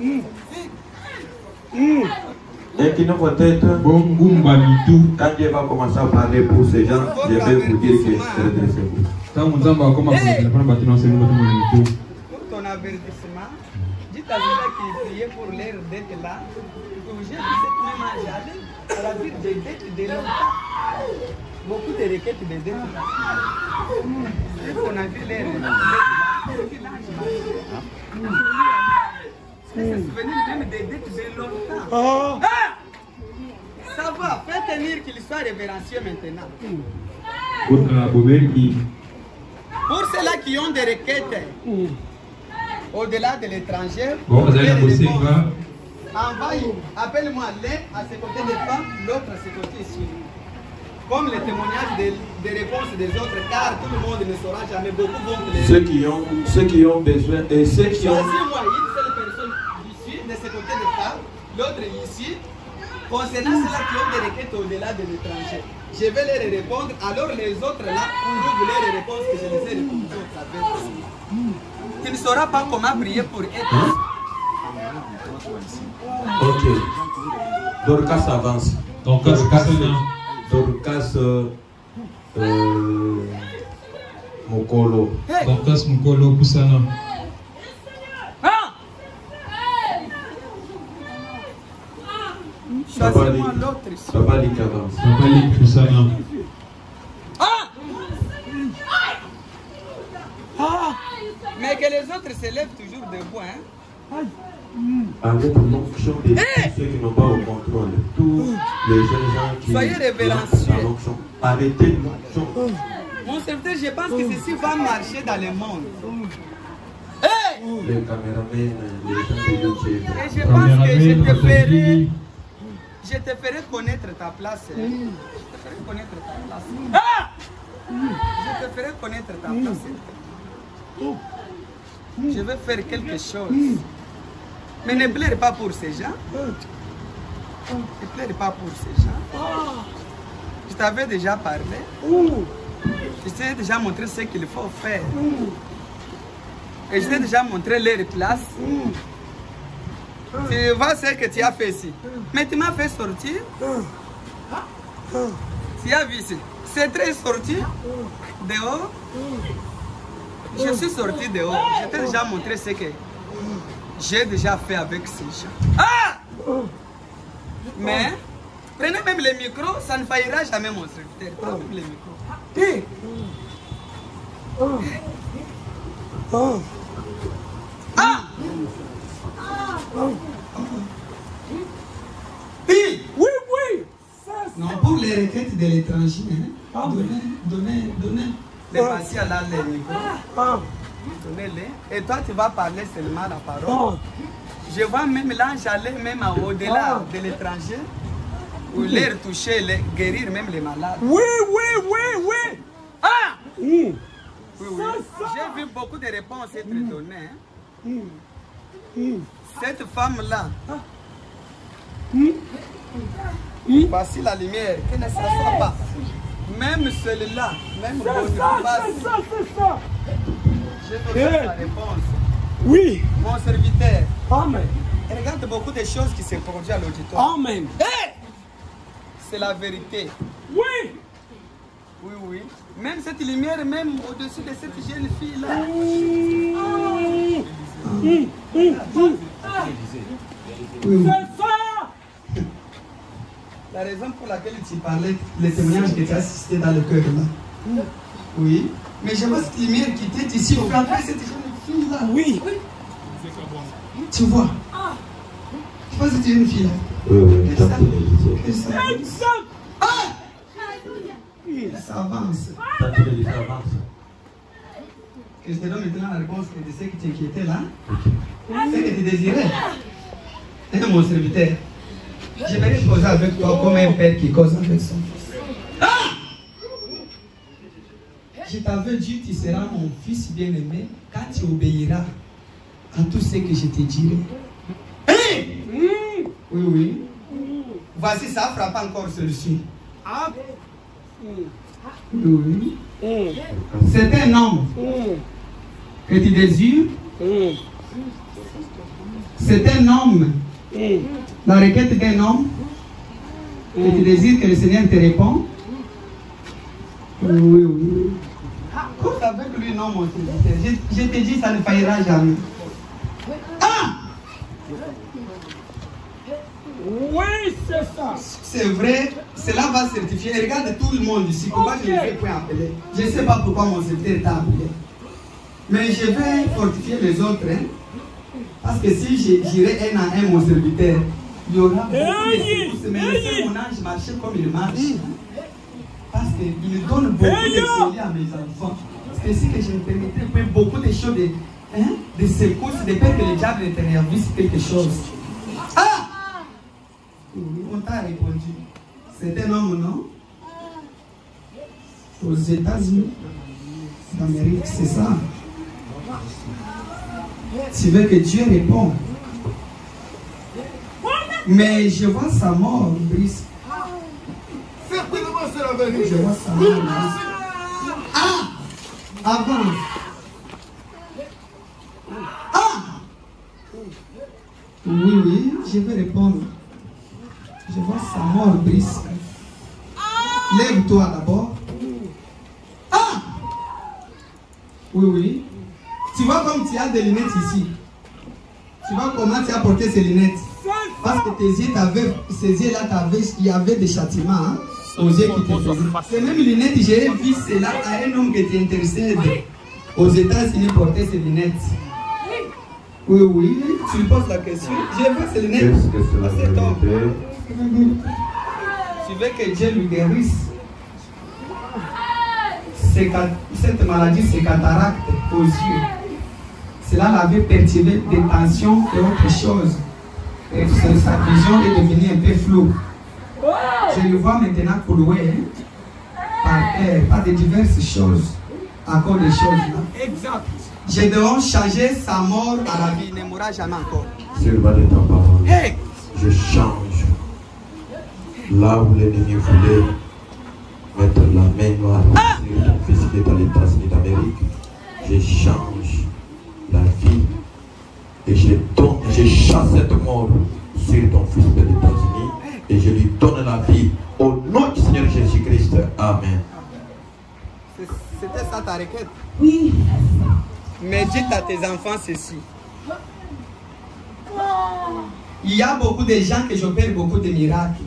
Et qui nous peut-être, quand Dieu va commencer à parler pour ces gens, je vais vous dire que redressez-vous. Pour ton avertissement, dites à celui qui priait pour l'air d'être là, que j'ai vu cette même âge aller à la ville des dettes de longtemps. Beaucoup de requêtes de dettes là. Et qu'on a vu l'air d'être là. C'est souvenir même des dettes de longtemps. Ah! Ça va, faites tenir qu'il soit révérencieux maintenant. Pour ceux-là qui ont des requêtes au-delà de l'étranger, appelle-moi l'un à ce côté des femmes, l'autre à ce côté ici. Comme les témoignages des réponses des autres, car tout le monde ne saura jamais, beaucoup vont les... Ceux qui ont besoin et ceux qui ont... Choisis-moi une seule personne ici, de ce côté des femmes, l'autre ici, concernant ceux-là qui ont des requêtes au-delà de l'étranger. Je vais leur répondre, alors les autres là, vous les réponses que je les ai répondues au travers. Tu ne sauras pas comment prier pour être. Ok. Dorcas avance. Dorcas Mukolo. Dorcas Mukolo Kusana. Choisis-moi l'autre ici. Papa dit qu'avance. Papa dit Kusana. Mais que les autres se lèvent toujours debout, hein? Avec l'onction de tous ceux qui n'ont pas au contrôle, tous les jeunes gens qui... Soyez révérencieux. Arrêtez l'onction. Mon serviteur, je pense que ceci va marcher dans le monde. Les caméramans, les gens de YouTube. Et je pense que je te ferai connaître ta place. Je te ferai connaître ta place. Je te ferai connaître ta place. Je vais faire quelque chose. Mais ne pleure pas pour ces gens. Ne pleure pas pour ces gens. Je t'avais déjà parlé. Je t'ai déjà montré ce qu'il faut faire. Et je t'ai déjà montré leur place. Tu vois ce que tu as fait ici. Mais tu m'as fait sortir. Tu as vu ici. C'est très sorti dehors. Je suis sorti dehors. Je t'ai déjà montré ce que j'ai déjà fait avec ces gens. Mais prenez même les micros, ça ne faillira jamais mon serviteur. Prenez même les micros. Oui. Non, pour les requêtes de l'étranger, donnez les patients là les micros. Donnez-les. Et toi, tu vas parler seulement la parole. Je vois même l'ange aller même au-delà de l'étranger, ou les toucher, les guérir même les malades. Oui. Oui. J'ai vu beaucoup de réponses être données. Cette femme-là, voici la lumière, qu'elle ne s'assoit pas. Même celui-là, même Boniface. J'ai donné la réponse. Oui. Mon serviteur. Amen. Regarde beaucoup de choses qui se produisent à l'auditoire. Amen. C'est la vérité. Oui. Oui. Même cette lumière, même au-dessus de cette jeune fille-là. C'est ça. La raison pour laquelle tu parlais, les témoignages que tu as assistés dans le cœur là. Oui. Mais je vois cette lumière qui était ici, au frapper cette jeune fille-là. Oui. Tu vois. Tu vois cette jeune fille-là. Oui. Ça avance. Ça avance. Que je te donne maintenant la réponse de ce qui t'inquiétait là. Ce que tu désirais. Et mon serviteur. Je vais causer avec toi comme un père qui cause avec son fils. Je t'avais dit, tu seras mon fils bien-aimé quand tu obéiras à tout ce que je te dirai. Oui. Voici, ça frappe encore celui-ci. Oui. C'est un homme que tu désires. C'est un homme. La requête d'un homme. Et tu désires que le Seigneur te réponde. Oui, oui. Cause avec lui, non, mon serviteur. Je te dis, ça ne faillira jamais. Ah! Oui, c'est ça. C'est vrai, cela va certifier. Regarde tout le monde ici. Pourquoi je ne vais pas appeler? Je ne sais pas pourquoi mon serviteur t'a appelé. Mais je vais fortifier les autres. Hein? Parce que si j'irai un à un mon serviteur, il y aura beaucoup de secousses. Mais laissez mon ange marcher comme il marche. Parce qu'il donne beaucoup de folie à mes enfants. C'est ici que je me permettrai beaucoup de choses, de secousses, de peur que le diable ne t'énervise quelque chose. Ah! On t'a répondu. C'est un homme, non? Aux États-Unis d'Amérique, c'est ça. Tu veux que Dieu réponde. Mais je vois sa mort, Brice. Certainement, c'est la vérité. Je vois sa mort, Brice. Ah! Avant. Ah! Oui, oui, je vais répondre. Je vois sa mort, Brice. Lève-toi d'abord. Ah! Oui, oui. Tu vois comme tu as des lunettes ici. Tu vois comment tu as porté ces lunettes. Parce que tes yeux, ces yeux-là, il y avait des châtiments hein, aux yeux qui te faisaient. Ces mêmes lunettes, j'ai vu cela à un homme qui était intéressé aux États-Unis porter ces lunettes. Oui, oui, tu lui poses la question. J'ai vu ces lunettes. Qu'est-ce que c'est la vérité? Tu veux que Dieu lui guérisse. Cette maladie, c'est cataracte aux yeux. Cela l'avait perturbé des tensions et autre chose. Et sa vision est devenue un peu floue. Je le vois maintenant cloué par de diverses choses. À cause des choses là. Exact. Je dois changer sa mort à la vie. Il ne mourra jamais encore. Sur va de ta parole. Hey! Je change. Là où l'ennemi voulait mettre la main noire sur ton fils qui est dans les États-Unis d'Amérique, je change la vie et je chasse cette mort sur ton fils des États-Unis et je lui donne la vie au nom du Seigneur Jésus-Christ. Amen. C'était ça ta requête? Oui. Mais dites à tes enfants ceci. Il y a beaucoup de gens que j'opère beaucoup de miracles.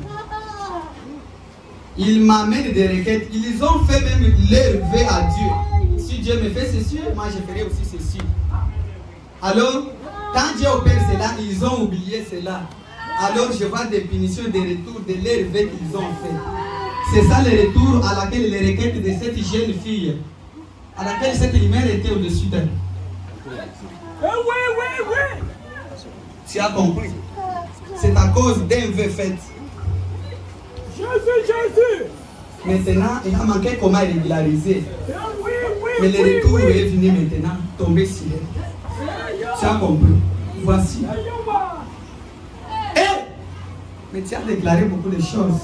Ils m'amènent des requêtes. Ils ont fait même leur vœu à Dieu. Si Dieu me fait ceci, moi je ferai aussi ceci. Alors, quand Dieu opère cela, ils ont oublié cela. Alors je vois des punitions, des retours de leur vœu qu'ils ont fait. C'est ça le retour à laquelle les requêtes de cette jeune fille, à laquelle cette lumière était au-dessus d'elle. Oui. Tu as compris? C'est à cause d'un vœu fait. Jésus. Maintenant, il a manqué comment régulariser. Oui. Mais le retour est venu maintenant, tomber sur elle. Tu as compris? Voici. Hey! Mais tu as déclaré beaucoup de choses.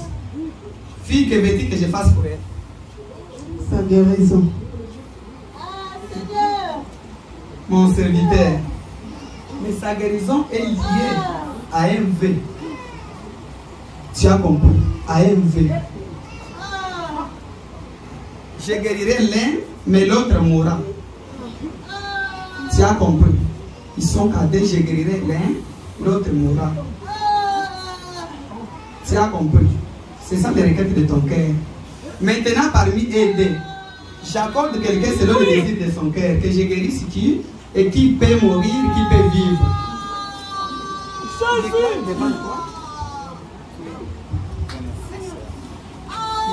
Fille, que veux-tu que je fasse pour elle? Sa guérison. Mon serviteur. Mais sa guérison est liée à un vœu. Tu as compris? À un vœu. Je guérirai l'un, mais l'autre mourra. Tu as compris? Ils sont cadets, je guérirai l'un, l'autre mourra. Tu as compris? C'est ça les requêtes de ton cœur. Maintenant, parmi eux deux, j'accorde quelqu'un selon le désir de son cœur, que je guérisse qui et qui peut mourir, qui peut vivre. Jésus. Devant toi.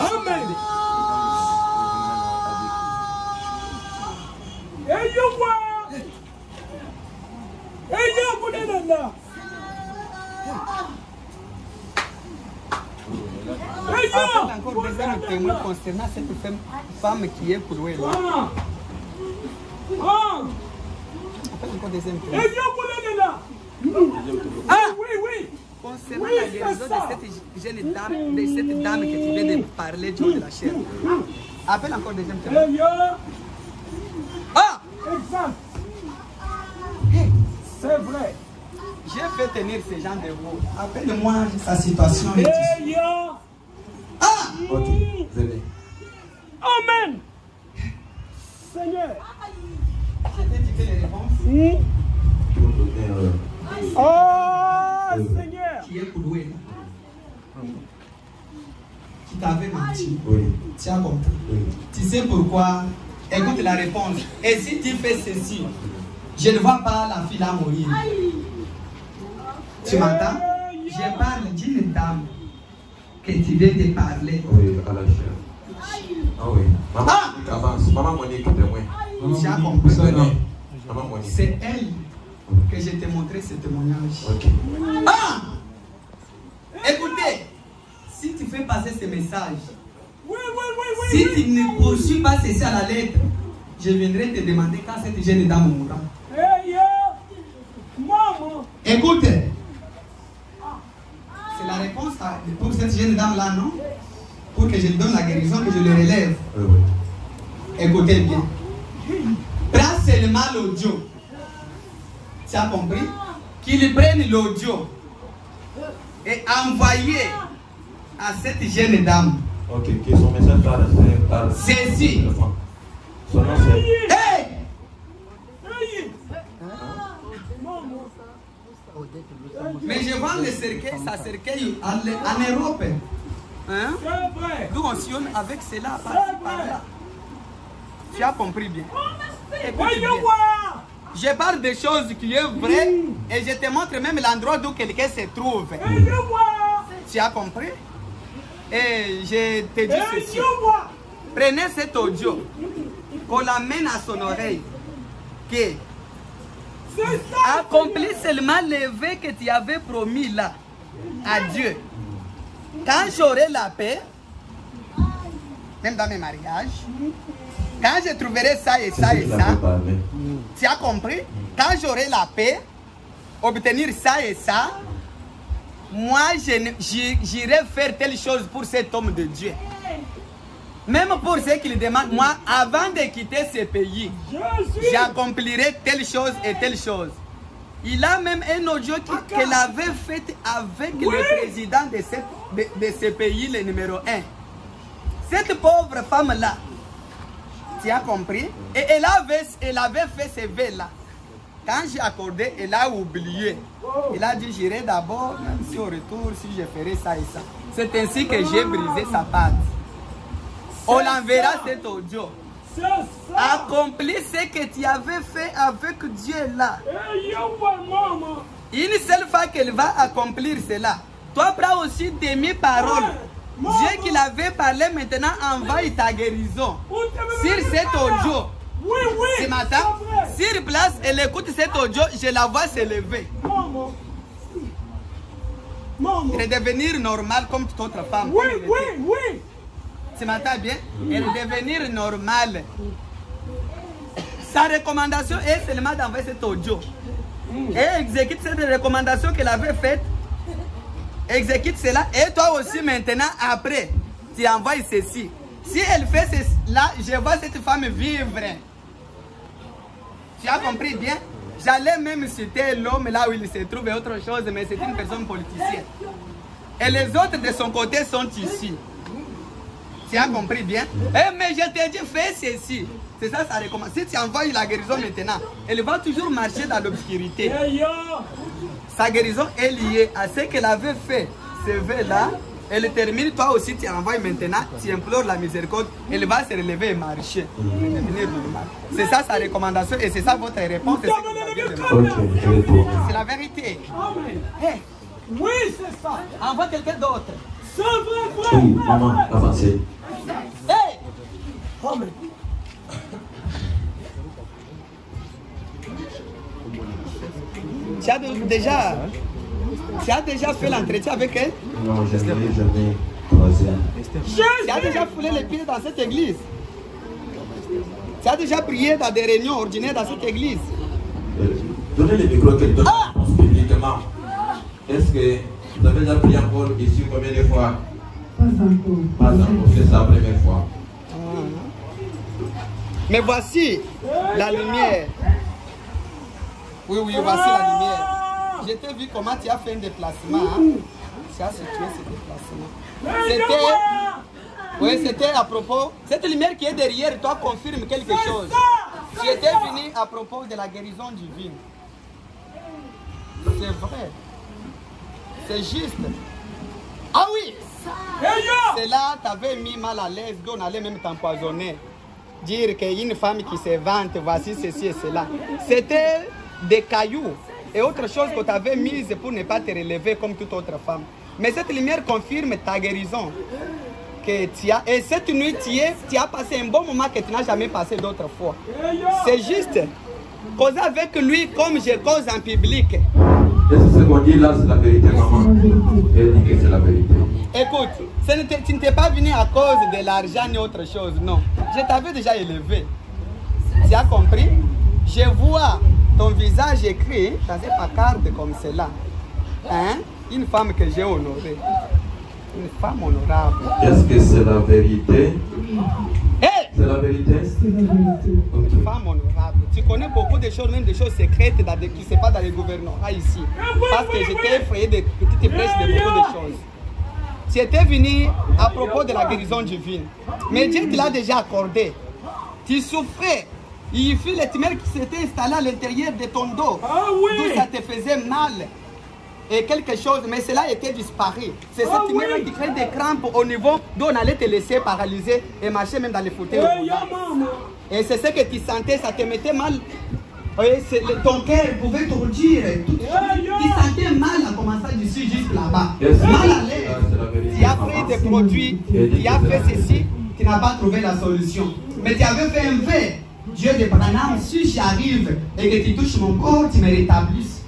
Amen. Appelle encore des témoins concernant cette femme qui est clouée là. Appelle encore des témoins. Ah oui. Concernant la guérison de cette jeune dame, de cette dame que tu viens de parler du haut de la chair. Appelle encore des témoins. Ah! Exact. Hey. C'est vrai. J'ai fait tenir ces gens debout? Appelle-moi sa situation. Ah! Ok, venez. Amen. Seigneur. Je t'ai dit les réponses. Pour donner... Oh, Seigneur. Qui est Koudoué? Qui t'avait menti. Oui. Tu as compris. Oui. Tu sais pourquoi? Écoute la réponse. Et si tu fais ceci, je ne vois pas la fille là mourir. Tu m'entends? Je parle d'une dame que tu viens de parler. Oui, à la chair. Ah oui. Maman Monique avance. Maman Monique, témoin. Tu as compris? Maman Monique. C'est elle que je t'ai montré ce témoignage. Ok. Ah! Écoutez, si tu fais passer ce message, si tu ne poursuis pas ceci à la lettre, je viendrai te demander quand cette jeune dame mourra. Écoute, c'est la réponse pour cette jeune dame là, non? Pour que je lui donne la guérison, que je le relève. Oui, oui. Écoutez bien. Prends seulement l'audio. Tu as compris? Qu'il prenne l'audio et envoyer à cette jeune dame. Ok, que son message par Ceci. Son nom c'est... Hey! Mais je vends le cercueil, ça cercueil en Europe. Hein? Nous on sillonne avec cela par-là. Tu as compris bien. Écoute bien. Je parle des choses qui sont vraies et je te montre même l'endroit où quelqu'un se trouve. Tu as compris? Et je te dis ceci. Prenez cet audio, qu'on l'amène à son oreille. Que accomplis seulement le vœu que tu avais promis là à Dieu. Quand j'aurai la paix, même dans mes mariages, quand je trouverai ça et ça et ça, tu as compris? Quand j'aurai la paix, obtenir ça et ça, moi j'irai faire telle chose pour cet homme de Dieu. Même pour ce qu'il demande, moi, avant de quitter ce pays, j'accomplirai telle chose et telle chose. Il a même un audio qu'il avait fait avec le président de ce pays, le numéro 1. Cette pauvre femme-là, tu as compris? Et elle avait fait ce vœux-là. Quand j'ai accordé, elle a oublié. Elle a dit, j'irai d'abord, même si au retour, si je ferai ça et ça. C'est ainsi que j'ai brisé sa patte. On l'enverra cet audio. Accomplis ce que tu avais fait avec Dieu là. Une seule fois qu'elle va accomplir cela, toi prends aussi demi-parole. Dieu qui l'avait parlé maintenant envoie ta guérison. Sur cet audio, ce matin, sur place, elle écoute cet audio, je la vois se lever. Redevenir normale comme toute autre femme. Oui. Ce matin, bien, elle devenir normale. Sa recommandation est seulement d'envoyer cet audio. Et exécute cette recommandation qu'elle avait faite. Exécute cela. Et toi aussi, maintenant, après, tu envoies ceci. Si elle fait cela, je vois cette femme vivre. Tu as compris bien? J'allais même citer l'homme là où il se trouve et autre chose, mais c'est une personne politicienne. Et les autres de son côté sont ici. Tu as compris bien? Eh, mais je t'ai dit, fais ceci. C'est ça, ça recommande. Si tu envoies la guérison maintenant, elle va toujours marcher dans l'obscurité. Sa guérison est liée à ce qu'elle avait fait. Ce vœu-là, elle termine, toi aussi tu envoies maintenant, tu implores la miséricorde, elle va se relever et marcher. C'est ça sa recommandation et c'est ça votre réponse. C'est la vérité. Hey. Oui, c'est ça. Envoie quelqu'un d'autre. C'est vrai. Oui, maman, avancez. Hey! Amen. Tu as déjà fait l'entretien avec elle? Non, je n'ai jamais croisé. Tu as déjà foulé les pieds dans cette église? Tu as déjà prié dans des réunions ordinaires dans cette église? Donnez le micro qu'elle donne publiquement. Est-ce que vous avez déjà prié encore ici combien de fois? Pas encore. Pas encore, c'est sa première fois. Mais voici la lumière. Oui, voici la lumière. Je t'ai vu comment tu as fait un déplacement. Hein? Tu as situé ce déplacement. Oui, c'était à propos. Cette lumière qui est derrière toi confirme quelque chose. Tu étais venu à propos de la guérison divine. C'est vrai. C'est juste. Ah oui! C'est là, tu avais mis mal à l'aise, on allait même t'empoisonner. Dire qu'une femme qui se vante, voici ceci et cela. C'était des cailloux et autre chose que tu avais mise pour ne pas te relever comme toute autre femme. Mais cette lumière confirme ta guérison. Que tu as, et cette nuit, tu as passé un bon moment que tu n'as jamais passé d'autre fois. C'est juste. Causer avec lui comme je cause en public. Et ce qu'on dit là, c'est la vérité, maman. Elle dit que c'est la vérité. Écoute, tu n'étais pas venu à cause de l'argent ni autre chose, non. Je t'avais déjà élevé. Tu as compris? Je vois ton visage écrit dans un pancarte comme cela. Hein? Une femme que j'ai honorée. Une femme honorable. Est-ce que c'est la vérité? Hey! C'est la vérité? C'est la vérité. Une femme honorable. Tu connais beaucoup de choses, même des choses secrètes qui ne sont pas dans les gouvernements ici. Parce que j'étais effrayé de petites prêches de beaucoup de choses. Tu étais venu à propos de la guérison divine. Mais Dieu te l'a déjà accordé. Tu souffrais. Il fut le tumeur qui s'était installé à l'intérieur de ton dos. D'où ça te faisait mal. Et quelque chose, mais cela était disparu. C'est cette tumeur qui crée des crampes au niveau d'où on allait te laisser paralyser et marcher même dans les fauteuils. Et c'est ce que tu sentais, ça te mettait mal. Ton cœur pouvait te redire. Tu sentais mal en commençant d'ici jusqu'à là-bas. Mal à l'aise. Tu as pris des produits, tu as fait ceci, tu n'as pas trouvé la solution. Mais tu avais fait un vœu. Dieu de Branham, si j'arrive et que tu touches mon corps, tu me rétablisses.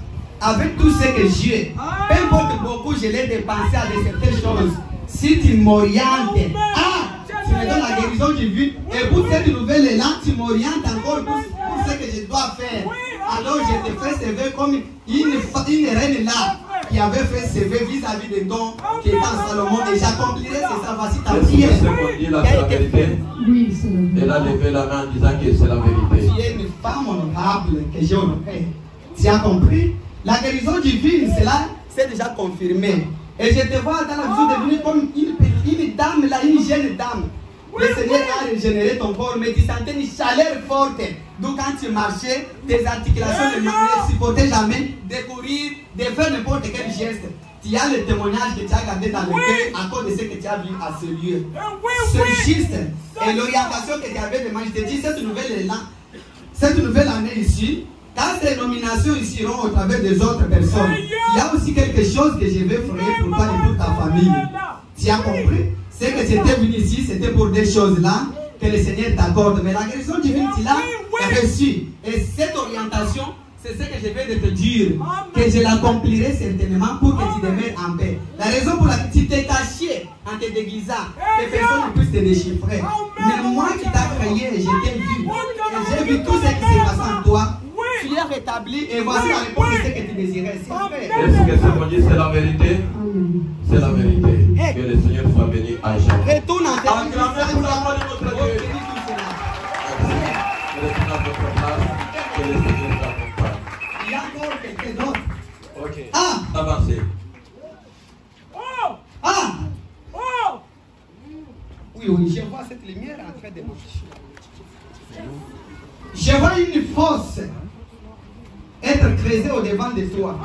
Avec tout ce que j'ai, peu importe beaucoup, je l'ai dépensé à certaines choses. Si tu m'orientes, tu me donnes la guérison divine. Et pour cette nouvelle-là, tu m'orientes encore pour ce que je dois faire. Alors je te fais servir comme une reine là qui avait fait servir vis-à-vis de ton qui est en Salomon. Et j'accomplirai ça. Voici ta prière. Est-ce que ce qu'on dit là, c'est la vérité? Oui, c'est la vérité. Elle a levé la main en disant que c'est la vérité. Tu es une femme honorable que j'ai honorée. Tu as compris? La guérison divine, cela c'est déjà confirmé. Et je te vois dans la vision devenir comme une dame, là, une jeune dame. Le Seigneur a régénéré ton corps, mais tu sentais une chaleur forte. Donc quand tu marchais, tes articulations ne supportaient jamais de courir, de faire n'importe quel geste. Tu as le témoignage que tu as gardé dans le cœur à cause de ce que tu as vu à ce lieu. Ce geste et l'orientation que tu avais demandé, je te dis, cette nouvelle année ici, quand ces nominations ici iront au travers des autres personnes, il y a aussi quelque chose que je vais faire pour toi et pour ta famille. Tu as compris? C'est que c'était venu ici, c'était pour des choses-là que le Seigneur t'accorde. Mais la guérison divine, tu l'as reçue. Et cette orientation, c'est ce que je vais te dire. Que je l'accomplirai certainement pour que tu demeures en paix. La raison pour laquelle tu t'es caché en te déguisant, que personne ne puisse te déchiffrer. Mais moi qui t'ai créé, je t'ai vu. Et j'ai vu tout ce qui s'est passé en toi. Tu es rétabli et voici la réponse de ce que tu désirais. Est-ce que ce qu'on dit c'est la vérité? C'est la vérité. Que le Seigneur soit béni à jamais. Retourne en terre. Acclamez pour la de notre Dieu. Retourne à votre place. Que le Seigneur t'accompagne. Il y a encore quelqu'un d'autre. Ok. Ah! Avancez. Ah! Oui, je vois cette lumière en train de marcher. Je vois une fosse être creusée au devant de toi.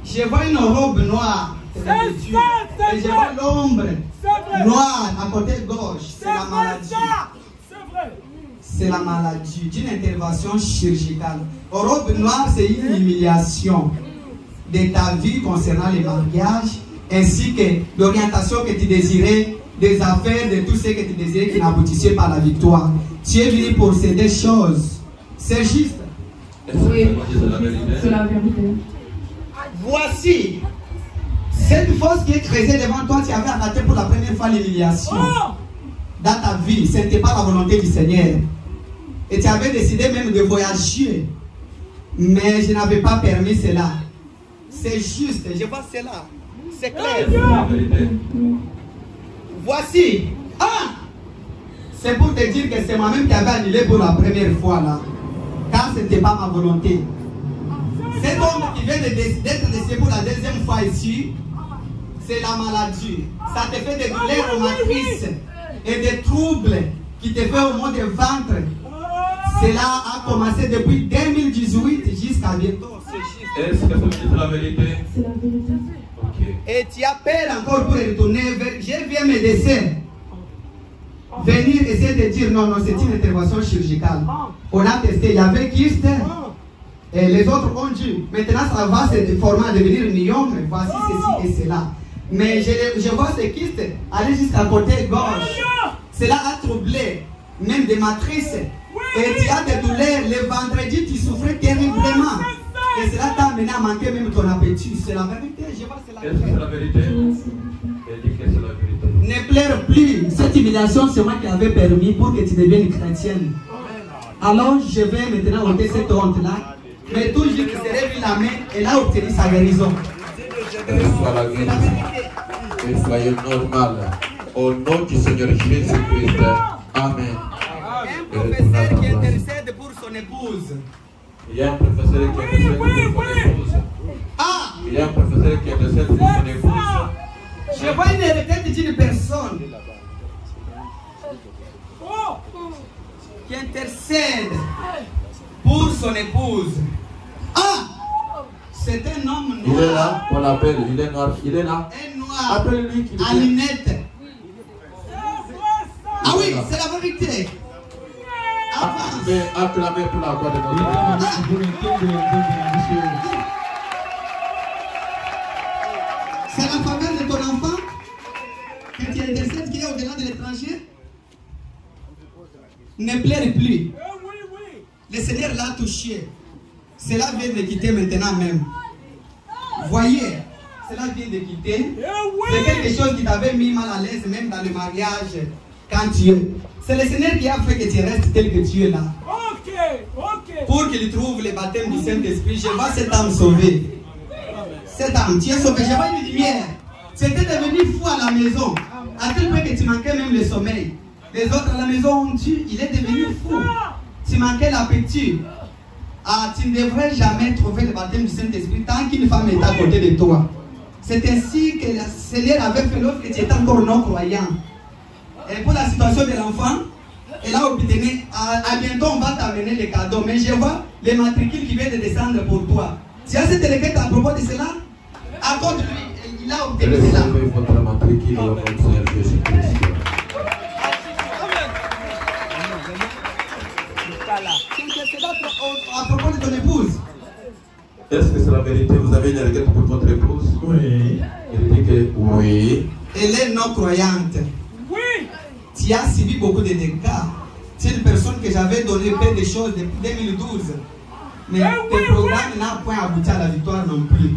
Je vois une robe noire. Et je vois l'ombre noire à côté gauche. C'est la maladie. C'est la maladie d'une intervention chirurgicale. Robe noire, c'est une humiliation de ta vie concernant les mariages, ainsi que l'orientation que tu désirais, des affaires, de tout ce que tu désirais qui n'aboutissaient pas à la victoire. Tu es venu pour ces deux choses. C'est juste. Oui, c'est la vérité. Voici cette fosse qui est creusée devant toi. Tu avais raté pour la première fois l'humiliation dans ta vie. Ce n'était pas la volonté du Seigneur. Et tu avais décidé même de voyager. Mais je n'avais pas permis cela. C'est juste. Je vois cela. C'est clair. Voici. C'est pour te dire que c'est moi-même qui avais annulé pour la première fois là. Car ce n'était pas ma volonté. Cet homme qui vient d'être décédé pour la deuxième fois ici, c'est la maladie. Ça te fait des douleurs aux matrices et des troubles qui te fait au moins de ventre. Cela a commencé depuis 2018 jusqu'à bientôt. Est-ce que c'est la vérité? C'est la vérité. Ok. Et tu as peur encore pour retourner vers... J'ai vu un médecin venir essayer de dire non, c'est une intervention chirurgicale. On a testé, il y avait kyste. Et les autres ont dit, maintenant ça va se déformer à devenir myome, voici ceci et cela. Mais je vois ce kyste aller jusqu'à côté gauche. Cela a troublé même des matrices. Et tu as des douleurs. Le vendredi, tu souffrais terriblement. Et cela t'a amené à manquer même ton appétit. C'est la vérité. Je vois, c'est la Est-ce que c'est la vérité? Elle dit que c'est la vérité. Ne pleure plus. Cette humiliation, c'est moi qui avais permis pour que tu deviennes chrétienne. Alors, je vais maintenant ôter cette honte-là. Mais toujours qu'il se lève la main, elle a obtenu sa guérison. Reçois la guérison. Et soyez normal. Au nom du Seigneur Jésus-Christ. Amen. Un professeur qui intercède pour son épouse. Il y a un professeur qui intercède pour son épouse. Ah! Il y a un professeur qui intercède pour son épouse. Je vois une requête d'une personne qui intercède pour son épouse. Ah! C'est un homme noir. Il est là, on l'appelle, il est noir, il est là. Un noir. Appelle-lui qui à lunettes. Ah oui, c'est la vérité. Avance. Mais acclamez pour la gloire de notre Dieu. C'est la faveur de ton enfant que tu intercèdes qui est au-delà de l'étranger. Ne pleure plus. Le Seigneur l'a touché. Cela vient de quitter maintenant même. Voyez, cela vient de quitter. C'est quelque chose qui t'avait mis mal à l'aise même dans le mariage quand tu es. C'est le Seigneur qui a fait que tu restes tel que tu es là. Pour qu'il trouve le baptême du Saint-Esprit. Je vois cette âme sauvée. Cette âme, tu es sauvé. Je vois une lumière. Tu étais devenu fou à la maison. À tel point que tu manquais même le sommeil. Les autres à la maison ont dit, il est devenu fou. Tu manquais l'appétit. Ah, tu ne devrais jamais trouver le baptême du Saint-Esprit tant qu'une femme est à côté de toi. C'est ainsi que le Seigneur avait fait l'offre que tu étais encore non-croyant. Et pour la situation de l'enfant, elle a obtenu, à bientôt on va t'amener les cadeaux. Mais je vois les matricules qui viennent de descendre pour toi. Tu as cette requête à propos de cela? Accorde-lui, il a obtenu cela. Recevez votre matricule au nom du Seigneur Jésus-Christ. À propos de ton épouse. Est-ce que c'est la vérité? Vous avez une requête pour votre épouse? Oui. Il dit que oui. Elle est non-croyante. Oui. Tu as subi beaucoup de dégâts. C'est une personne que j'avais donné plein de choses depuis 2012. Mais tes programmes n'ont point abouti à la victoire non plus.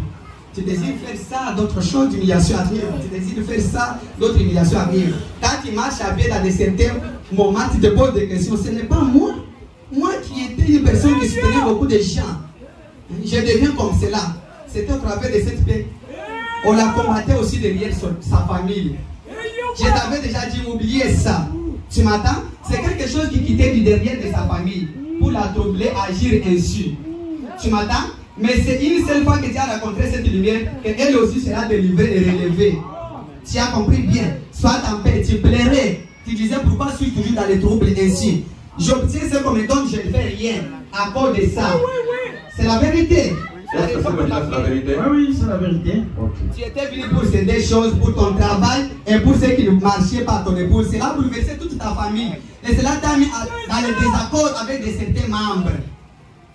Tu désires faire ça, d'autres choses, d'humiliation arrive. Tu désires faire ça, d'autres humiliations arrivent. Quand tu marches à pied dans des certains moments, tu te poses des questions. Ce n'est pas moi. Moi qui étais une personne qui soutenait beaucoup de gens. Je deviens comme cela. C'était au travers de cette paix. On la combattait aussi derrière sa famille. Je t'avais déjà dit, oubliez ça. Tu m'attends? C'est quelque chose qui quittait du derrière de sa famille pour la troubler, agir ainsi. Tu m'attends? Mais c'est une seule fois que tu as rencontré cette lumière qu'elle aussi sera délivrée et relevée. Tu as compris bien. Sois en paix, tu plairais. Tu disais pourquoi suis-je toujours dans les troubles ainsi? J'obtiens ce qu'on me donne, je ne fais rien à cause de ça. C'est la vérité. Est-ce que c'est la vérité? Oui, c'est la vérité. Tu étais venu pour ces deux choses, pour ton travail et pour ceux qui ne marchaient pas ton épouse. Cela a bouleversé toute ta famille. Et cela t'a mis dans le désaccord avec certains membres.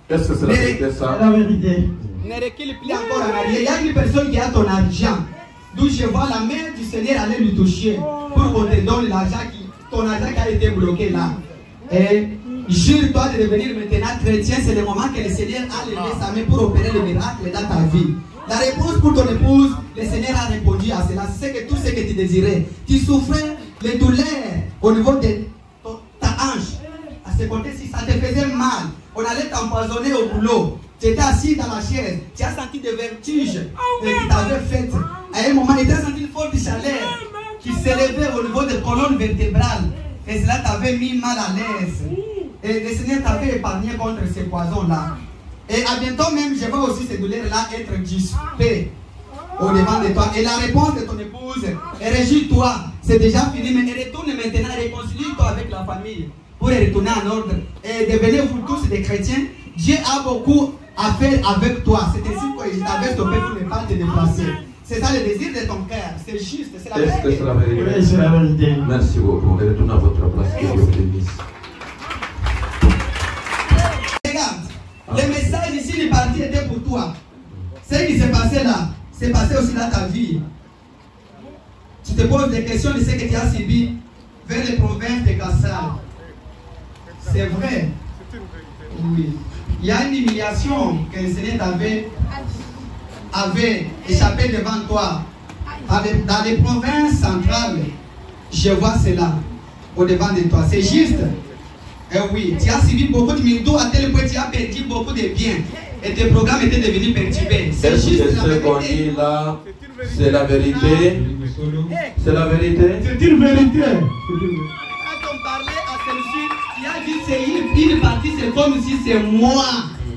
Est-ce que c'est la vérité ça? C'est la vérité. Ne recule plus encore en arrière. Il y a une personne qui a ton argent. D'où je vois la main du Seigneur aller lui toucher. Pour qu'on te donne l'argent, ton argent qui a été bloqué là. Et jure-toi de devenir maintenant chrétien. C'est le moment que le Seigneur a levé sa main pour opérer le miracle dans ta vie. La réponse pour ton épouse, le Seigneur a répondu à cela. C'est que tout ce que tu désirais. Tu souffrais les douleurs au niveau de ta hanche. À ce côté-ci, ça te faisait mal. On allait t'empoisonner au boulot. Tu étais assis dans la chaise. Tu as senti des vertiges qui t'avaient fait. À un moment, tu as senti une forte chaleur qui s'élevait au niveau des colonnes vertébrales. Et cela t'avait mis mal à l'aise. Et le Seigneur t'avait épargné contre ces poisons-là. Et à bientôt même, je vois aussi ces douleurs-là être dissipées au devant de toi. Et la réponse de ton épouse, réjouis-toi, c'est déjà fini, mais retourne maintenant, réconcilie-toi avec la famille pour retourner en ordre. Et devenez vous tous des chrétiens. Dieu a beaucoup à faire avec toi. C'est ainsi que je t'avais stoppé pour ne pas te déplacer. C'est ça le désir de ton cœur. C'est juste, c'est la vérité. Est-ce que c'est la vérité? Oui, c'est la vérité. Merci beaucoup. Retournez à votre place. Que Dieu vous bénisse. Regarde, le message ici, les parties étaient pour toi. Ce qui s'est passé là, c'est passé aussi dans ta vie. Tu te poses des questions de ce que tu as subi vers les provinces de Kassal. C'est vrai. Oui. Il y a une humiliation que le Seigneur avait échappé devant toi. Dans les provinces centrales, je vois cela au devant de toi. C'est juste. Eh oui, tu as subi beaucoup de minutes à tel point que tu as perdu beaucoup de biens. Et tes programmes étaient devenus perturbés. C'est juste la ce qu'on dit là, c'est la vérité. C'est la vérité. C'est une vérité. Quand on parlait à celui-ci, il a dit c'est une partie, c'est comme si c'est moi.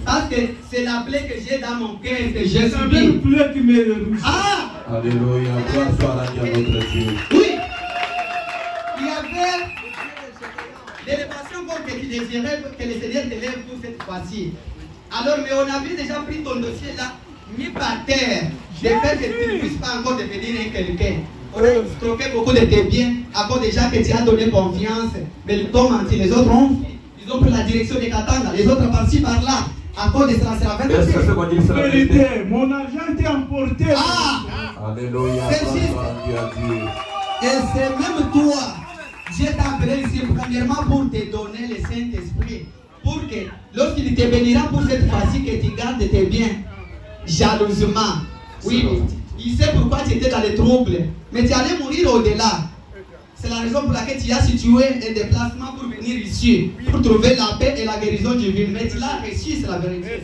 Parce que c'est la plaie que j'ai dans mon cœur que j'ai C'est subi. une plaie qui me... Ah! Alléluia. Gloire soit à notre Dieu. Oui! Il y avait l'élévation comme que tu désirais que le Seigneur te lève pour cette fois-ci. Alors, mais on avait déjà pris ton dossier là, mis par terre, de fait que tu ne puisses pas encore devenir un quelqu'un. On a troqué beaucoup de tes biens à cause des gens que tu as donné confiance. Mais ils t'ont menti. Les autres ils ont pris la direction des Katanga. Les autres par-ci, par-là. À cause de cela, c'est la vérité. Est-ce que ce qu'on dit, c'est la vérité? Vérité. Mon argent était emporté. Ah! Alléluia. C'est Gloire juste. soit à Dieu. Et c'est même toi. Dieu t'a appelé ici premièrement pour te donner le Saint-Esprit. Pour que lorsqu'il te bénira pour cette fois-ci, que tu gardes tes biens jalousement. Oui, il sait pourquoi tu étais dans les troubles. Mais tu allais mourir au-delà. C'est la raison pour laquelle tu as situé un déplacement pour venir ici. Pour trouver la paix et la guérison divine. Mais tu l'as reçu, c'est la vérité.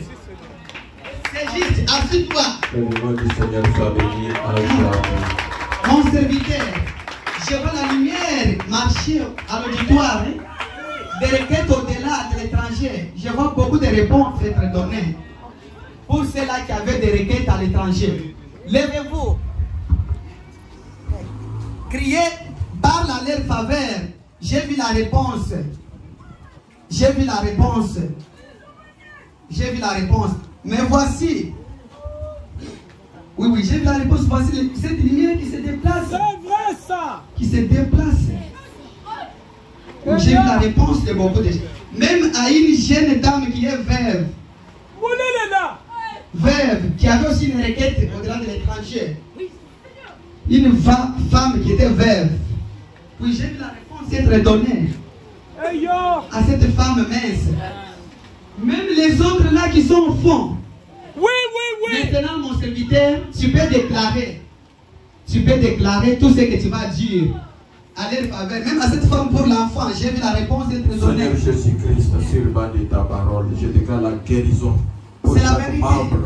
C'est juste, assieds-toi. Que le nom du Seigneur soit béni à jamais. Mon serviteur, je vois la lumière marcher à l'auditoire. Des requêtes au-delà de l'étranger. Je vois beaucoup de réponses être données. Pour ceux-là qui avaient des requêtes à l'étranger, levez-vous. Criez, parle à leur faveur. J'ai vu la réponse. J'ai vu la réponse. J'ai vu la réponse. Mais voici. Oui, j'ai vu la réponse. Voici cette lumière qui se déplace. C'est vrai ça. Qui se déplace. J'ai vu la réponse de beaucoup de gens. Même à une jeune dame qui est veuve. Veuve, qui avait aussi une requête au-delà de l'étranger. Une femme qui était veuve. Oui, j'ai vu la réponse être donnée à cette femme mince. Même les autres là qui sont au fond. Oui. Maintenant, mon serviteur, tu peux déclarer tout ce que tu vas dire à leur faveur. Même à cette femme pour l'enfant, j'ai vu la réponse être donnée. Seigneur Jésus-Christ, sur le bas de ta parole, je déclare la guérison pour C'est la chaque vérité. membre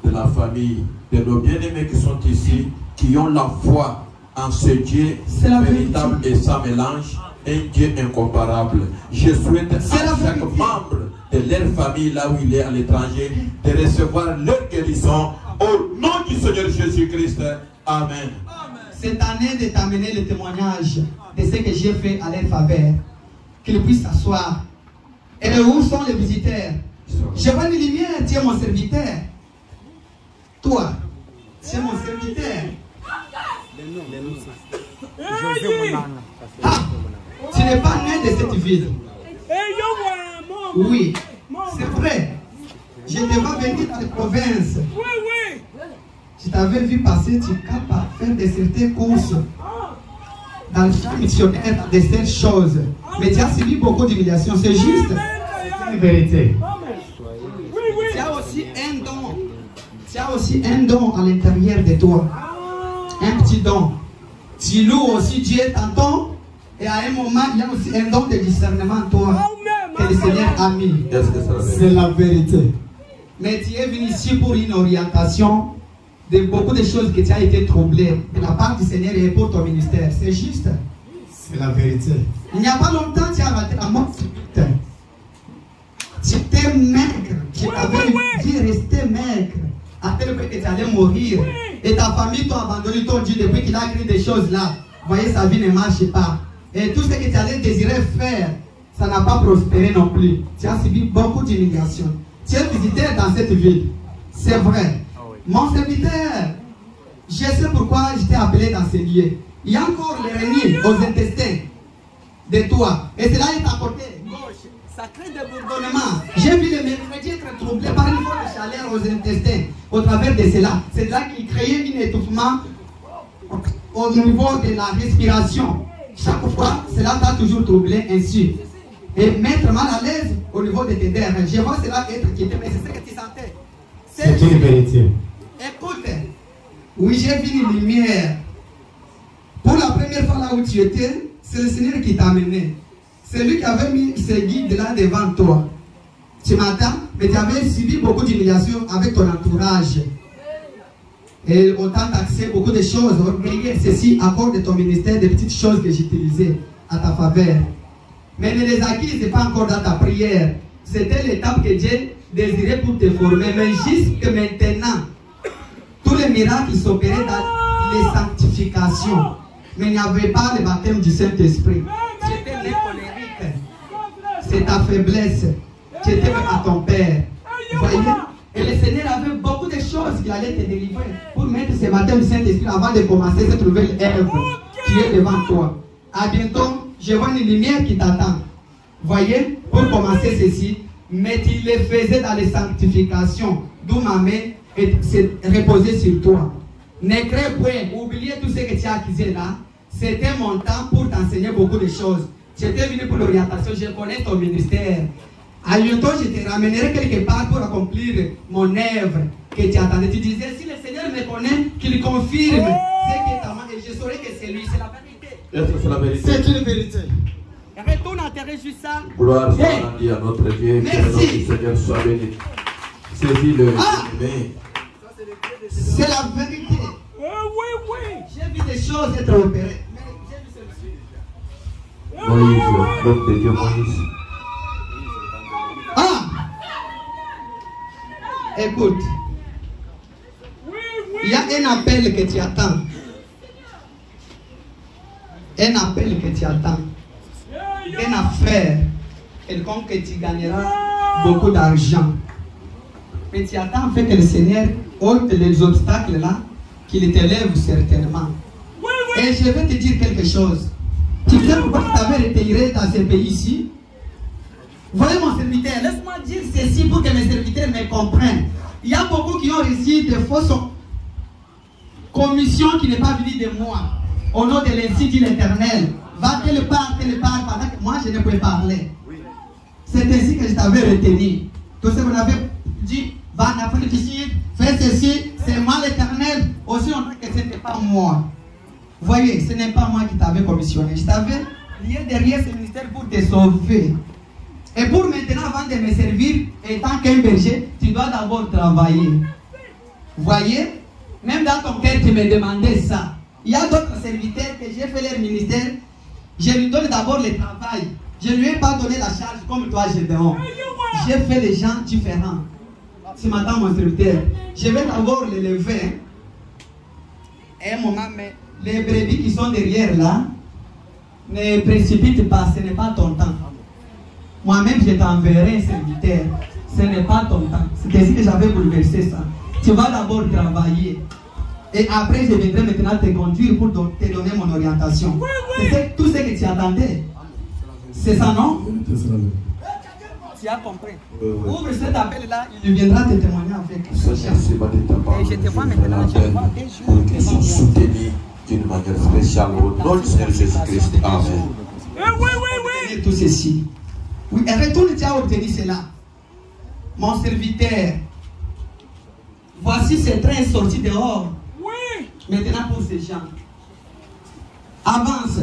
de la famille, de nos bien-aimés qui sont ici, qui ont la foi en ce Dieu C'est la véritable et sans mélange, un Dieu incomparable. Je souhaite à C'est la chaque vérité. membre de leur famille, là où il est à l'étranger, de recevoir leur guérison au nom du Seigneur Jésus-Christ. Amen. Cette année de t'amener le témoignage de ce que j'ai fait à leur faveur. Qu'ils puissent s'asseoir. Et où sont les visiteurs? Je vois une lumière, tu es mon serviteur. Toi, tu es mon serviteur. Ah, tu n'es pas né de cette ville. Oui, c'est vrai. Je te vois venir dans les provinces. Je t'avais vu passer, tu es capable de faire de certaines courses dans le champ missionnaire, dans de certaines choses. Mais tu as subi beaucoup d'humiliation, c'est juste. C'est une vérité. Tu as aussi un don. Tu as aussi un don à l'intérieur de toi. Un petit don. Tu loues aussi Dieu tantôt. Et à un moment, il y a aussi un don de discernement en toi. Que le Seigneur a mis. C'est la vérité. Mais tu es venu ici pour une orientation de beaucoup de choses que tu as été troublé. De la part du Seigneur et pour ton ministère. C'est juste. C'est la vérité. Il n'y a pas longtemps, tu as raté la mort subite. Tu étais maigre, Je t'avais dit rester maigre, à tel point que tu allais mourir. Et ta famille t'a abandonné, t'ont dit depuis qu'il a écrit des choses là. Vous voyez, sa vie ne marche pas. Et tout ce que tu allais désirer faire, ça n'a pas prospéré non plus. Tu as subi beaucoup d'humiliation. Tu es visiteur dans cette ville. C'est vrai. Mon serviteur, je sais pourquoi je t'ai appelé dans ces lieux. Il y a encore l'ennemi aux intestins de toi. Et cela est apporté gauche. Ça crée des bourdonnements. J'ai vu le mercredi être troublé par une forte chaleur aux intestins. Au travers de cela, c'est là qu'il créait un étouffement au niveau de la respiration. Chaque fois, cela t'a toujours troublé ainsi. Et mettre mal à l'aise au niveau de tes nerfs. Je vois cela être quitté, mais c'est ce que tu sentais. C'est une vérité. Écoute, oui, j'ai vu une lumière. Pour la première fois là où tu étais, c'est le Seigneur qui t'a amené. C'est lui qui avait mis ses guides là devant toi. Tu m'entends? Mais tu avais subi beaucoup d'humiliation avec ton entourage. Et on t'a taxé beaucoup de choses. Regarde ceci à cause de ton ministère, des petites choses que j'utilisais à ta faveur. Mais ne les acquises pas encore dans ta prière. C'était l'étape que Dieu désirait pour te former. Mais jusque maintenant, tous les miracles s'opéraient dans les sanctifications. Mais il n'y avait pas le baptême du Saint-Esprit. Tu étais né colérique. C'est ta faiblesse. Tu étais à ton père. Vous voyez? Et le Seigneur avait beaucoup de choses qu'il allait te délivrer pour mettre ce baptême du Saint-Esprit avant de commencer cette nouvelle œuvre qui est devant toi. À bientôt, je vois une lumière qui t'attend. Voyez, pour commencer ceci, mais il le faisait dans les sanctifications, d'où ma main s'est reposée sur toi. Ne crée point, oubliez tout ce que tu as acquis là. C'était mon temps pour t'enseigner beaucoup de choses. J'étais venu pour l'orientation, je connais ton ministère. À bientôt, je te ramènerai quelque part pour accomplir mon œuvre que tu attendais. Tu disais, si le Seigneur me connaît, qu'il confirme ce qui est à moi, et je saurai que c'est lui, c'est la vérité. Est-ce que c'est la vérité? C'est une vérité. Retourne à tes réjouissants. Gloire soit rendue à notre Dieu. Que le nom du Seigneur soit béni. Saisis-le. C'est la vérité. Oui. J'ai vu des choses être opérées. Moïse, l'homme de Dieu Moïse. Écoute. Il y a un appel que tu attends. Un appel que tu attends. Une affaire. Quelqu'un que tu gagneras beaucoup d'argent. Mais tu attends en fait que le Seigneur ôte les obstacles là, qu'il t'élève certainement. Et je vais te dire quelque chose. Tu sais pourquoi tu t'avais retiré dans ce pays-ci? Voyez mon serviteur, laisse-moi dire ceci pour que mes serviteurs me comprennent. Il y a beaucoup qui ont reçu de fausses commissions qui n'est pas venue de moi. Au nom de l'ainsi dit l'Éternel. Va telle part, pendant que moi je ne peux parler. C'est ainsi que je t'avais retenu. Tout ce que vous avez dit, va en Afrique ici, fais ceci, c'est moi l'Éternel. Aussi longtemps que ce n'était pas moi. Voyez, ce n'est pas moi qui t'avais commissionné. Je t'avais lié derrière ce ministère pour te sauver. Et pour maintenant, avant de me servir, étant qu'un berger, tu dois d'abord travailler. Voyez, même dans ton cœur, tu me demandais ça. Il y a d'autres serviteurs que j'ai fait leur ministère. Je lui donne d'abord le travail. Je ne lui ai pas donné la charge comme toi, Gédéon. J'ai fait les gens différents. Ce matin, mon serviteur, je vais d'abord les lever. Et mon âme, les brebis qui sont derrière là, ne précipite pas, ce n'est pas ton temps. Moi-même, je t'enverrai un serviteur. Ce n'est pas ton temps. C'est ainsi que j'avais bouleversé ça. Tu vas d'abord travailler. Et après, je viendrai maintenant te conduire pour te donner mon orientation. C'est tout ce que tu attendais. C'est ça, non? Tu as compris. Ouvre cet appel-là, il viendra te témoigner avec. Et je te vois maintenant, pour qu'ils soient soutenus d'une manière spéciale au nom du Seigneur Jésus-Christ. Amen. Oui. Tout ceci. Oui, et retourne, tu as obtenu cela. Mon serviteur, voici ce train sorti dehors. Oui. Maintenant pour ces gens. Avance.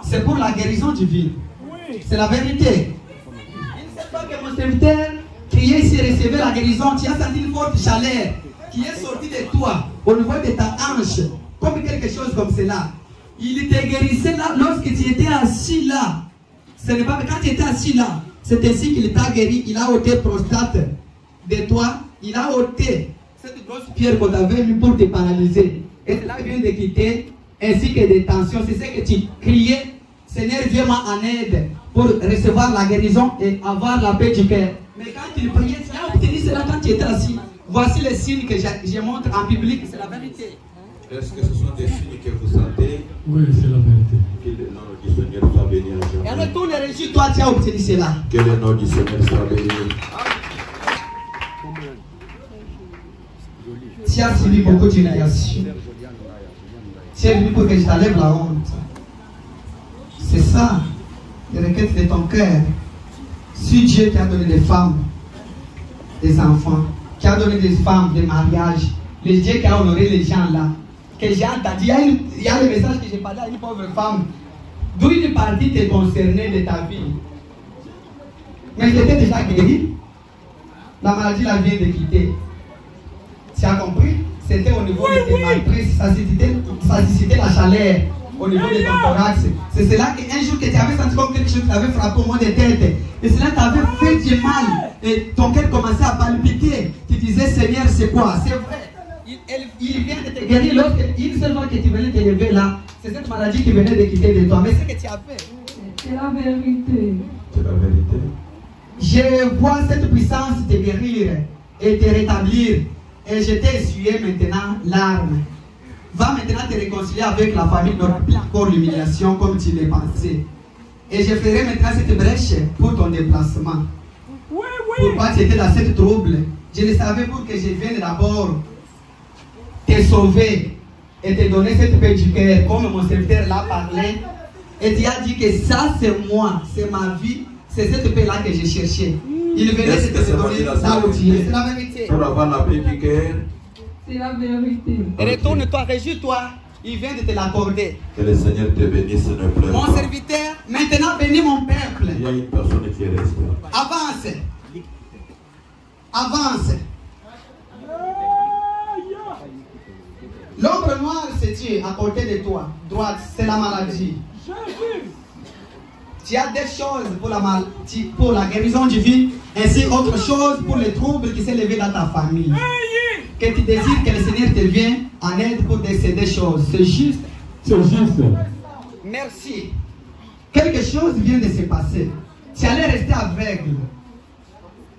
C'est pour la guérison divine. Oui. C'est la vérité. Il ne sait pas que mon serviteur qui est ici recevait la guérison, tu as senti une forte chaleur qui est sortie de toi, au niveau de ta hanche, comme quelque chose comme cela. Il te guérissait là lorsque tu étais assis là. Ce n'est pas quand tu étais assis là. C'est ainsi qu'il t'a guéri. Il a ôté prostate de toi. Il a ôté cette grosse pierre qu'on avait mis pour te paralyser. Et cela vient de quitter, ainsi que des tensions. C'est ce que tu criais. Seigneur, viens-moi en aide pour recevoir la guérison et avoir la paix du cœur. Mais quand il priait, tu as obtenu cela quand tu étais assis. Voici les signes que je montre en public, c'est la vérité. Est-ce que ce sont des signes que vous sentez? Oui, c'est la vérité. Que le nom du Seigneur soit béni en Et jamais. avec tous les régies, toi, tu as obtenu cela. Que le nom du Seigneur soit béni. Tu as suivi beaucoup d'humiliation. Tu es venu pour que je t'enlève la honte. C'est ça, les requêtes de ton cœur. Si Dieu t'a donné des femmes, des enfants, qui a donné des femmes, des mariages, le Dieu qui a honoré les gens là, que j'ai entendu, il y a le message que j'ai parlé à une pauvre femme, d'où une partie te concernait de ta vie. Mais j'étais déjà guéri. La maladie la vient de quitter. Tu as compris? C'était au niveau de tes matrices, ça suscitait la chaleur au niveau de ton thorax. C'est cela qu'un jour que tu avais senti comme quelque chose qui t'avait frappé au moins de tête. Et cela t'avait fait du mal. Et ton cœur commençait à palpiter. Tu disais, Seigneur, c'est quoi? C'est vrai. Il vient de te guérir. Une seule fois que tu venais te lever là, c'est cette maladie qui venait de quitter de toi. Mais ce que tu as fait, C'est la vérité. C'est la vérité. je vois cette puissance te guérir et te rétablir. Et je t'ai essuyé maintenant l'arme. Va maintenant te réconcilier avec la famille, n'aura plus encore l'humiliation comme tu l'as pensé. Et je ferai maintenant cette brèche pour ton déplacement. Pourquoi tu étais dans cette trouble? Je le savais pour que je vienne d'abord te sauver et te donner cette paix du cœur, comme mon serviteur l'a parlé. Et tu as dit que ça c'est moi, c'est ma vie, c'est cette paix-là que j'ai cherchée. Il venait de te donner là où tu es. C'est la vérité. Pour avoir la paix du cœur. C'est la vérité. Retourne-toi, réjouis-toi. Il vient de te l'accorder. Que le Seigneur te bénisse, ne pleure Mon pas. serviteur, maintenant bénis mon peuple. Il y a une personne qui est restée. Avance. Avance. L'ombre noire, c'est Dieu à côté de toi. Droite, c'est la maladie. Tu as des choses pour la guérison divine, ainsi autre chose pour les troubles qui s'est levé dans ta famille. Que tu désires que le Seigneur te vienne en aide pour décéder choses. C'est juste. C'est juste. Merci. Quelque chose vient de se passer. Tu allais rester aveugle.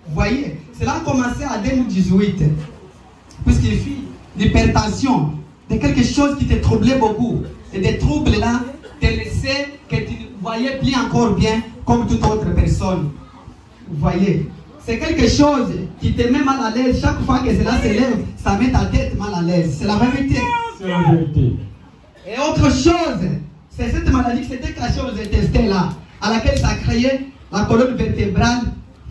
Vous voyez, cela a commencé en 2018. Puisqu'il fit l'hypertension, de quelque chose qui te troublait beaucoup. Et des troubles là te laissaient que tu ne voyais plus encore bien comme toute autre personne. Vous voyez, c'est quelque chose qui te met mal à l'aise. Chaque fois que cela s'élève, ça met ta tête mal à l'aise. C'est la vérité. C'est la vérité. Et autre chose, c'est cette maladie qui s'était cachée aux intestins là, à laquelle ça créait la colonne vertébrale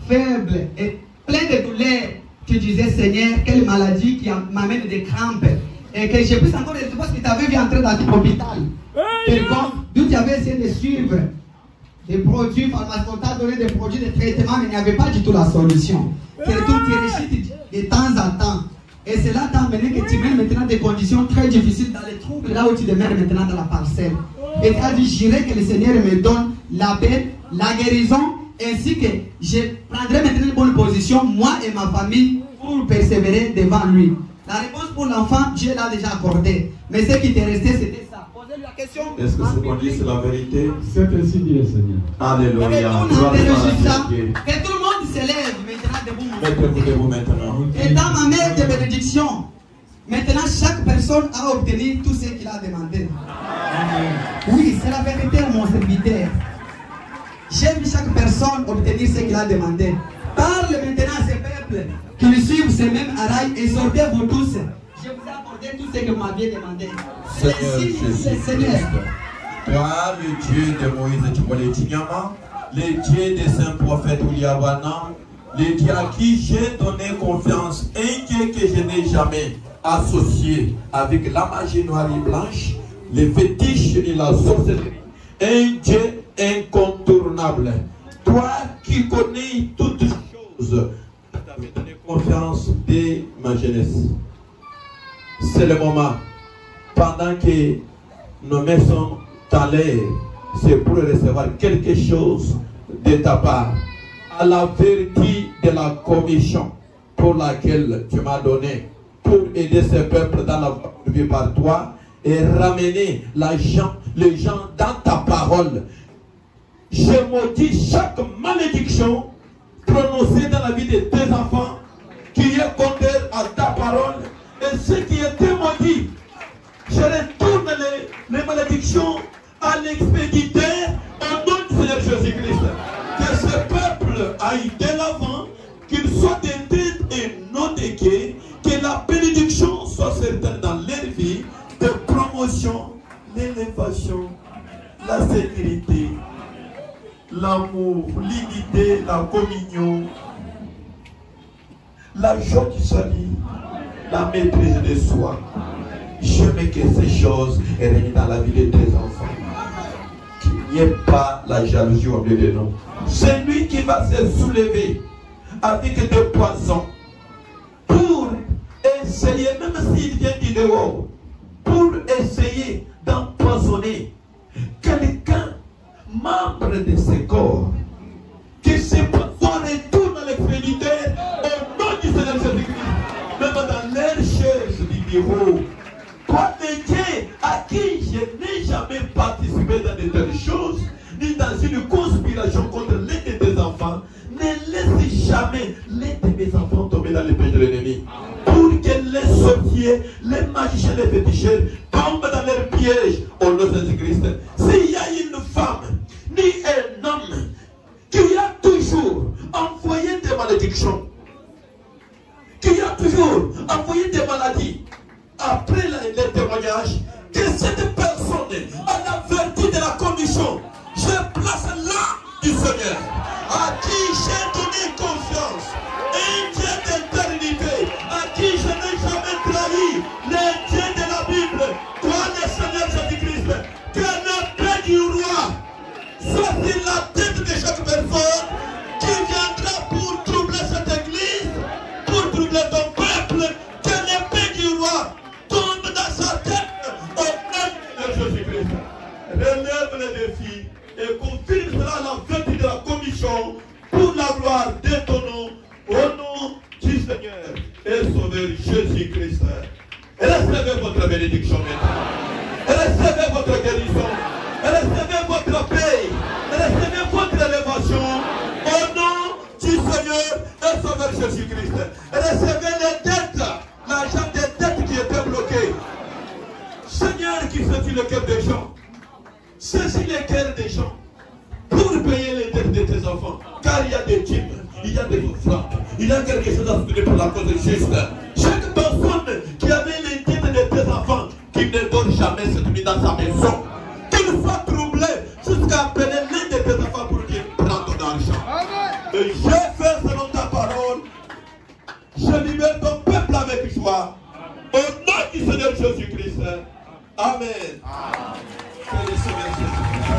faible et pleine de douleurs. Tu disais, Seigneur, quelle maladie qui m'amène des crampes. Et que je puisse encore rester parce que tu avais vu entrer dans l'hôpital. D'où tu avais essayé de suivre des produits pharmaceutiques, on t'a donné des produits de traitement, mais il n'y avait pas du tout la solution. C'est tout qui réussit de temps en temps. Et cela t'a amené que tu mènes maintenant des conditions très difficiles dans les troubles, là où tu demeures maintenant dans la parcelle. Et tu as dit, j'irai que le Seigneur me donne la paix, la guérison, ainsi que je prendrai maintenant une bonne position, moi et ma famille, pour persévérer devant lui. La réponse pour l'enfant, Dieu l'a déjà accordé. Mais ce qui t'est resté, c'était ça. Posez-lui la question. Est-ce que ce qu'on dit, c'est la vérité? C'est ainsi dit le Seigneur. Alléluia. Que tout le monde se lève maintenant debout. Mettez-vous debout maintenant. Et dans ma mère de bénédiction, maintenant chaque personne a obtenu tout ce qu'il a demandé. Oui, c'est la vérité, mon serviteur. J'ai vu chaque personne obtenir ce qu'il a demandé. Parle maintenant à ce peuple qui le suivent ces mêmes arailles et sortez-vous tous. Je vous ai apporté tout ce que vous m'aviez demandé. Seigneur Jésus-Christ, toi, le Dieu de Moïse Tchoukolé-Tignama, le Dieu des saints prophètes Ouliawana, le Dieu à qui j'ai donné confiance, un Dieu que je n'ai jamais associé avec la magie noire et blanche, les fétiches et la sorcellerie, un Dieu incontournable. Toi qui connais toutes choses, je t'avais donné confiance dès ma jeunesse. C'est le moment. Pendant que nos mains sont en l'air, c'est pour recevoir quelque chose de ta part. à la vertu de la commission pour laquelle tu m'as donné pour aider ce peuple dans la voie prévue par toi et ramener les gens dans ta parole. Je maudis chaque malédiction prononcée dans la vie de tes enfants qui est contraire à ta parole et ce qui était maudit. Je retourne les malédictions à l'expéditeur au nom du Seigneur Jésus-Christ. Que ce peuple aille de l'avant, qu'il soit des têtes et non des quais, que la bénédiction soit certaine dans leur vie, de promotion, l'élévation, la sécurité, l'amour, l'unité, la communion, la joie du salut, la maîtrise de soi. J'aime que ces choses règnent dans la vie de tes enfants. Qu'il n'y ait pas la jalousie au milieu de nous. C'est lui qui va se soulever avec des poisons pour essayer, même s'il vient du dehors, pour essayer d'empoisonner quelqu'un, membre de ce corps, que ces poisons retournent à l'expéditeur au nom du Seigneur Jésus-Christ, même dans leur chaise du bureau. Toi, Dieu, à qui je n'ai jamais participé dans de telles choses, ni dans une conspiration contre l'un de tes enfants, ne laisse jamais l'un de mes enfants tomber dans les pièges de l'ennemi. Pour que les sorciers, les magiciens, les féticheurs tombent dans leurs pièges au nom de Jésus-Christ. S'il y a une femme, ni un homme, qui a toujours envoyé des malédictions, qui a toujours envoyé des maladies, après les témoignages, que cette personne, à la vertu de la commission, je place là du Seigneur, à qui j'ai donné confiance, un Dieu d'éternité, à qui je n'ai jamais trahi, le Dieu de la Bible, toi le Seigneur Jésus-Christ, que l'épée du roi soit sur la tête de chaque personne qui viendra pour troubler cette église, pour troubler ton peuple, que l'épée du roi tombe dans sa tête au nom de Jésus-Christ. Relève les défis et confirme cela à la vertu de la commission pour la gloire de ton nom, au nom du Seigneur et Sauveur Jésus-Christ. Recevez votre bénédiction maintenant. Recevez votre guérison. Recevez votre paix. Recevez votre élévation au nom du Seigneur et Sauveur Jésus-Christ. Recevez les dettes, l'argent des dettes qui étaient bloquées. Seigneur qui saisit le cœur des gens, saisis les cœurs des gens pour payer les dettes de tes enfants. Car il y a des dîmes, il y a des offrandes, il y a quelque chose à soutenir pour la cause juste. Chaque personne qui avait les dettes de tes enfants, qui ne donne jamais cette nuit dans sa maison, qu'il soit troublé jusqu'à appeler l'un de tes enfants pour qu'il prenne ton argent. Et j'ai fait selon ta parole, je libère ton peuple avec joie. Au nom du Seigneur Jésus-Christ. Amen. Que le Seigneur Jésus-Christ.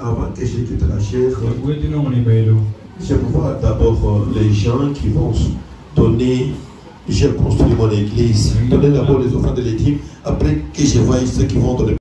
Avant que je quitte la chair, je vois d'abord les gens qui vont donner. J'ai construit mon église. Donnez d'abord les offrandes de l'équipe, après que je vois ceux qui vont donner.